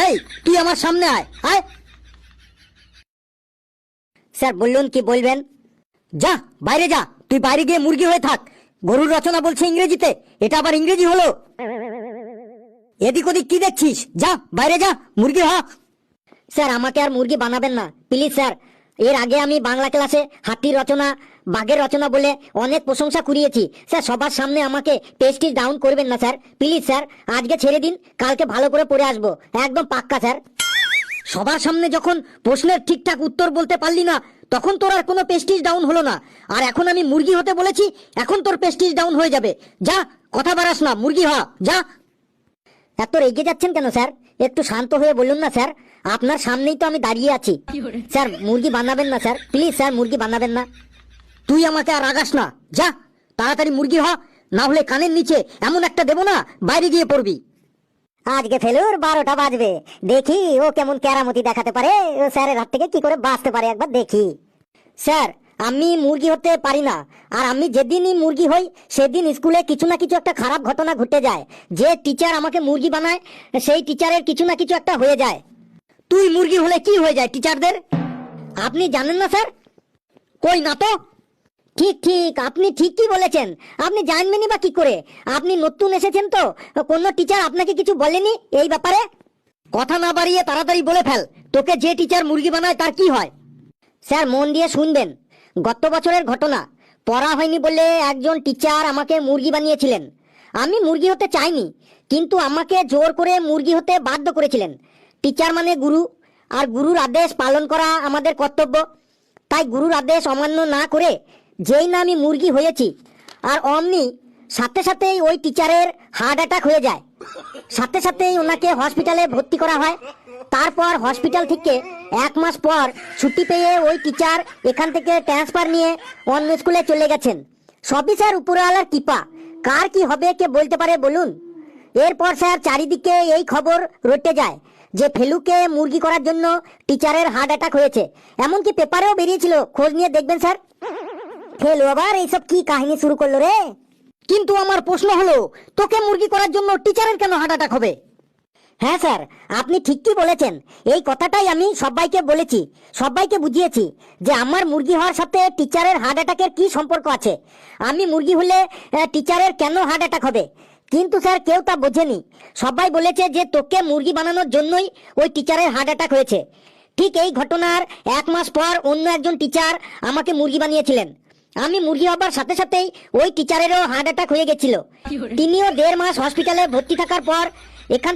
এই তুই আমার সামনে আয় আয়। স্যার বলুন কি বলবেন? যা বাইরে যা, তুই বাইরে গিয়ে মুরগি হয়ে থাক। গরুর রচনা বলছে ইংরেজিতে, এটা আবার ইংরেজি হলো? এদিক ওদিক কি দেখছিস? যা বাইরে যা, মুরগি হ। স্যার আমাকে আর মুরগি বানাবেন না প্লিজ স্যার। এর আগে আমি বাংলা ক্লাসে হাতির রচনা, বাঘের রচনা বলে অনেক প্রশংসা কুড়িয়েছি স্যার। সবার সামনে আমাকে পেস্টিজ ডাউন করবেন না স্যার, প্লিজ স্যার। আজকে ছেড়ে দিন, কালকে ভালো করে পড়ে আসবো, একদম পাক্কা স্যার। সবার সামনে যখন প্রশ্নের ঠিকঠাক উত্তর বলতে পারলি না, তখন তোর আর কোনো পেস্টিজ ডাউন হলো না। আর এখন আমি মুরগি হতে বলেছি, এখন তোর পেস্টিজ ডাউন হয়ে যাবে। যা, কথা বাড়াস না, মুরগি হ যা। এত রেগে যাচ্ছেন কেন স্যার? একটু শান্ত হয়ে বলুন না স্যার, আপনার সামনেই তো আমি দাঁড়িয়ে আছি। স্যার মুরগি বানাবেন না স্যার, প্লিজ স্যার মুরগি বানাবেন না। তুই আমাকে আর রাগাস না, যা তাড়াতাড়ি মুরগি হ, না হলে কানের নিচে এমন একটা দেবো না, বাইরে গিয়ে পড়বি। আজকে ফেলুর 12টা বাজবে, দেখি ও কেমন কেরামতি দেখাতে পারে, ও স্যারের হাত থেকে কি করে বাঁচতে পারে, একবার দেখি। স্যার আমি মুরগি হতে পারি না, আর আমি যেদিনই মুরগি হই সেদিন স্কুলে কিছু না কিছু একটা খারাপ ঘটনা ঘটে যায়। যে টিচার আমাকে মুরগি বানায় সেই টিচারের কিছু না কিছু একটা হয়ে যায়। তুই মুরগি হলে কি হয়ে যায় টিচারদের? আপনি জানেন না স্যার? কই না তো। ঠিক ঠিক, আপনি ঠিকই বলেছেন। আপনি জানবেনই বা কি করে? আপনি নতুন এসেছেন তো, কোনো টিচার আপনাকে কিছু বলেনি এই ব্যাপারে? কথা না বাড়িয়ে তাড়াতাড়ি বলে ফেল, তোকে যে টিচার মুরগি বানায় তার কি হয়? স্যার মন দিয়ে শুনবেন, গত বছরের ঘটনা। পড়া হয়নি বলে একজন টিচার আমাকে মুরগি বানিয়েছিলেন। আমি মুরগি হতে চাইনি, কিন্তু আমাকে জোর করে মুরগি হতে বাধ্য করেছিলেন। টিচার মানে গুরু, আর গুরুর আদেশ পালন করা আমাদের কর্তব্য। তাই গুরুর আদেশ অমান্য না করে যেই না আমি মুরগি হয়েছি, আর অমনি সাথে সাথেই ওই টিচারের হার্ট অ্যাটাক হয়ে যায়। সাথে সাথেই ওনাকে হসপিটালে ভর্তি করা হয়। তারপর হসপিটাল থেকে 1 মাস পর ছুটি পেয়ে ওই টিচার এখান থেকে ট্রান্সফার নিয়ে অন্য স্কুলে চলে গেছেন। সবই স্যার উপরওয়ালার কৃপা। কার কি হবে কে বলতে পারে বলুন? এরপর স্যার চারিদিকে এই খবর রটে যায় যে ফেলুকে মুরগি করার জন্য টিচারের হার্ট অ্যাটাক হয়েছে। এমনকি পেপারেও বেরিয়েছিল, খোঁজ নিয়ে দেখবেন স্যার। ফেলু আবার এইসব কি কাহিনী শুরু করলো রে? কিন্তু আমার প্রশ্ন হলো, তোকে মুরগি করার জন্য টিচারের কেন হার্ট অ্যাটাক হবে? হ্যাঁ স্যার, আপনি ঠিকই বলেছেন। এই কথাটাই আমি সবাইকে বলেছি, সবাইকে বুঝিয়েছি যে আমার মুরগি হওয়ার সাথে টিচারের হার্ট অ্যাটাকের কি সম্পর্ক আছে। আমি মুরগি হলে টিচারের কেন হার্ট অ্যাটাক হবে? কিন্তু স্যার কেউ তা বোঝেনি। সবাই বলেছে যে তোকে মুরগি বানানোর জন্যই ওই টিচারের হার্ট অ্যাটাক হয়েছে। ঠিক এই ঘটনার 1 মাস পর অন্য একজন টিচার আমাকে মুরগি বানিয়েছিলেন। আমি মুরগি হবার সাথে সাথেই ওই টিচারেরও হার্ট অ্যাটাক হয়ে গেছিল। তিনিও 1.5 মাস হসপিটালে ভর্তি থাকার পর এখান থেকে